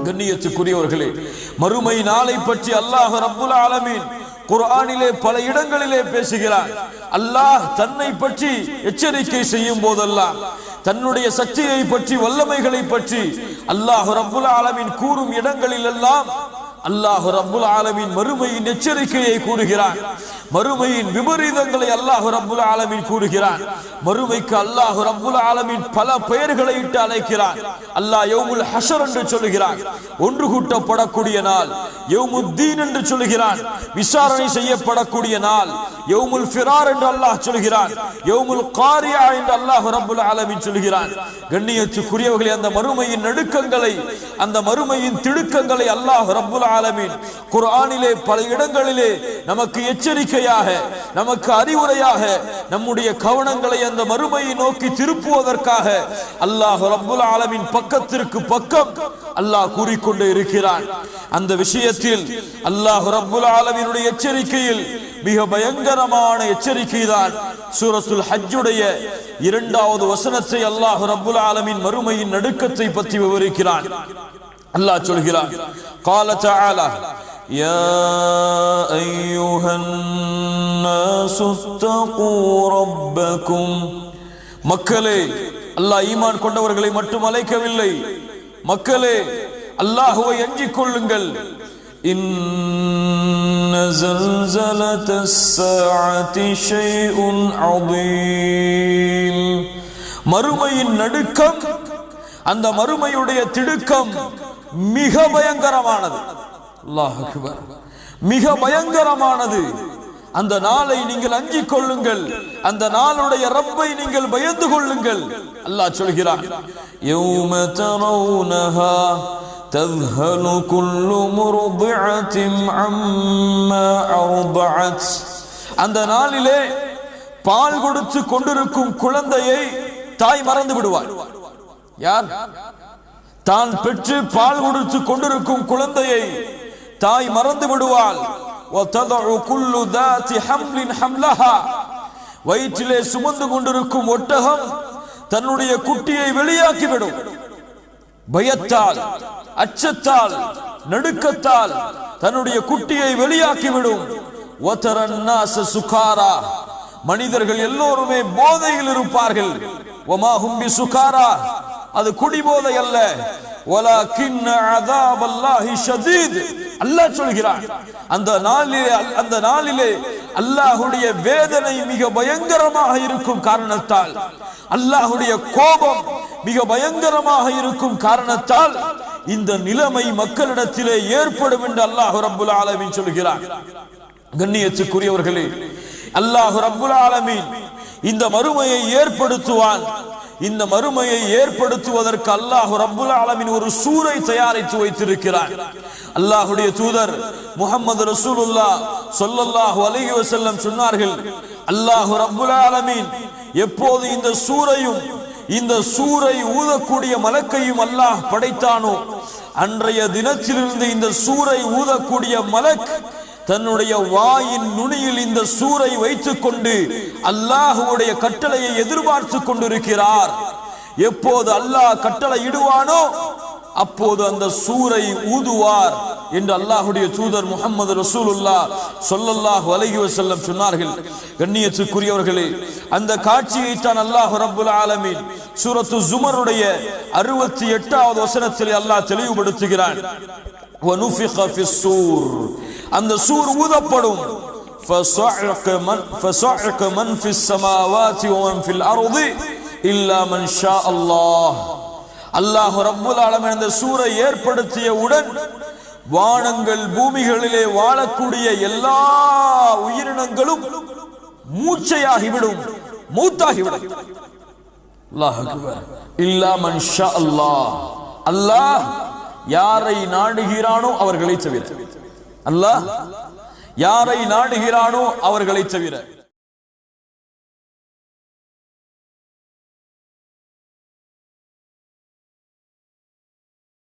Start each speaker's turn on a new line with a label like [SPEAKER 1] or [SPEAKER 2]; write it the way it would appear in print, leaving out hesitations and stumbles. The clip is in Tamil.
[SPEAKER 1] கண்ணியத்துக்குரியவர்களே, மறுமை நாளை பற்றி அல்லாஹ் ரப்புல் ஆலமீன் குர்ஆனிலே பல இடங்களிலே பேசுகிறார். அல்லாஹ் தன்னை பற்றி எச்சரிக்கை செய்யும் போதெல்லாம், தன்னுடைய சக்தியை பற்றி, வல்லமைகளை பற்றி அல்லாஹ் ரப்புல் ஆலமீன் கூறும் இடங்களில் எல்லாம் அல்லாஹ் ரப்புல் ஆலமீன் மறுமையின் எச்சரிக்கையை கூறுகிறான். மறுமையின் விபரீதங்களை அல்லாஹ் ரப்புல் ஆலமீன் கூறுகிறான். மறுமைக்கு அல்லாஹ் ரப்புல் ஆலமீன் பல பெயர்களை இட்டு அழைக்கிறான். அல்லாஹ் யௌமுல் ஹஷர் என்று சொல்கிறான், ஒன்று கூட்டப்படக்கூடிய நாள். யௌமுத்தீன் என்று சொல்கிறான், விசாரணை செய்யப்படக்கூடிய நாள். யௌமுல் ஃபிரார் என்று அல்லாஹ் சொல்கிறான். யௌமுல் காரியா என்று அல்லாஹ் ரப்புல் ஆலமீன் சொல்கிறான். கண்ணியத்துக்குரியவர்களே, அந்த மறுமையின் நடுக்கங்களை, அந்த மறுமையின் திடுக்கங்களை அல்லாஹ் ரப்புல் ஆலமீன் குர்ஆனிலே பல இடங்களிலே நமக்கு எச்சரிக்கையாக, நமக்கு அறிவுரையாக, நம்முடைய கவனங்களை அந்த மறுமையை நோக்கி திருப்புவதற்காக அல்லாஹ் ரப்புல் ஆலமீன் பக்கத்திற்கு பக்கம் அல்லாஹ் கூறிக்கொண்டே இருக்கிறான். அந்த விஷயத்தில் அல்லாஹ் ரப்புல் ஆலமீனுடைய எச்சரிக்கையில் மிக பயங்கரமான எச்சரிக்கை தான் சூரத்துல் ஹஜ்ஜுடைய 2வது வசனத்தை அல்லாஹ் ரப்புல் ஆலமீன் மறுமையின் நடுக்கத்தை பற்றி விவரிக்கிறான். அல்லாஹ் சொல்கிறான், قال تعالى يا أيها الناس اتقوا ربكم. மக்களே, அல்லாஹ் ஈமான் கொண்டவர்களை மட்டும் அழைக்கவில்லை. மக்களே, அல்லாஹ்வை அஞ்சிக் கொள்ளுங்கள். إن زلزلة الساعة شيء عظيم. மறுமையின் நடுக்கம், அந்த மறுமையுடைய திடுக்கம் மிக பயங்கரமானது. அல்லாஹ் அக்பர், மிக பயங்கரமானது. அந்த நாளை நீங்கள் அஞ்சிக் கொள்ளுங்கள், அந்த நாளுடைய ரப்பை நீங்கள் பயந்து கொள்ளுங்கள். அல்லாஹ் சொல்கிறான், யௌம தரவுனஹா தذهل كل مرضعة عما أرضعت. அந்த நாளிலே பால் கொடுத்து கொண்டிருக்கும் குழந்தையை தாய் மறந்து விடுவாள். யார்? தான் பெற்று பால் கொடுத்து கொண்டிருக்கும் குழந்தையை தாய் மறந்து விடுவாள். وتضع كل ذات حمل حملها. வயிற்றிலே சுமந்து கொண்டிருக்கும் ஒட்டகம் தன்னுடைய குட்டியை வெளியாக்கிவிடும். பயத்தால், அச்சத்தால், நடுக்கத்தால் தன்னுடைய குட்டியை வெளியாக்கிவிடும். وترى الناس سكارى. மனிதர்கள் எல்லோருமே போதையில் இருப்பார்கள். وما هم بسكارى. அது குடிபோதை அல்ல. வலாகின் அஸாபல்லாஹி ஷதீத். அல்லாஹ் சொல்கிறான், அந்த நாளிலே அல்லாஹ்வுடைய வேதனை மிக பயங்கரமாக இருக்கும் காரணத்தால், அல்லாஹ்வுடைய கோபம் மிக பயங்கரமாக இருக்கும் காரணத்தால் இந்த நிலைமை மக்களிடத்திலே ஏற்படும் என்று அல்லாஹ் ரப்புல் ஆலமீன் சொல்கிறான். கண்ணியத்துக்குரியவர்களே, அல்லாஹ் ரப்புல் ஆலமீன் இந்த மறுமையை ஏற்படுத்துவான். இந்த மறுமையை ஏற்படுத்துவதற்கு அல்லாஹ் ரப்புல் ஆலமீன் ஒரு சூரை தயாரித்து வைத்திருக்கிறார். அல்லாஹ்வுடைய தூதர் முஹம்மது ரசூலுல்லாஹ் ஸல்லல்லாஹு அலைஹி வஸல்லம் சொன்னார்கள், அல்லாஹ் ரப்புல் ஆலமீன் எப்போது இந்த சூரையும் இந்த சூரை ஊதக்கூடிய மலக்கையும் அல்லாஹ் படைத்தானோ, அன்றைய தினத்திலிருந்து இந்த சூரை ஊதக்கூடிய மலக் தன்னுடைய வாயின் நுனியில் இந்த சூரை வைத்துக் கொண்டு அல்லாஹ்வுடைய கட்டளையை எதிர்பார்த்து கொண்டிருக்கிறார். எப்போது அல்லாஹ் கட்டளை இடுவானோ அப்போது அந்த சூரை ஊதுவார் என்று அல்லாஹ்வுடைய தூதர் முஹம்மது ரசூலுல்லாஹ் ஸல்லல்லாஹு அலைஹி வஸல்லம் சொன்னார்கள். கண்ணியத்துக்குரியவர்களே, அந்த காட்சியை தான் அல்லாஹ் ரப்புல் ஆலமீன் சூரத்து ஸுமருடைய 68வது வசனத்தில் அல்லாஹ் தெளிவுபடுத்துகிறான். وَنُفِخَ فِي الصُّورِ. அந்த சூர் ஊதப்படும். فَصَعِقَ مَنْ فِي السَّمَاوَاتِ وَمَنْ فِي الْأَرْضِ إِلَّا مَنْ شَاءَ اللَّهُ. அல்லாஹ் ரப்புல் ஆலமீன் அந்த சூரை ஏற்படுத்தியவுடன் வானங்கள் பூமிகளிலே வாழக்கூடிய எல்லா உயிரினங்களும் மூச்சையாகிவிடும், மூத்தாகிவிடும். அல்லாஹ் அக்பர். இல்லா மன் ஷா அல்லாஹ். அல்லாஹ் யாரை நாடுகிறானோ அவர்களை தவிர, அல்லாஹ் யாரை நாடுகிறானோ அவர்களை தவிர.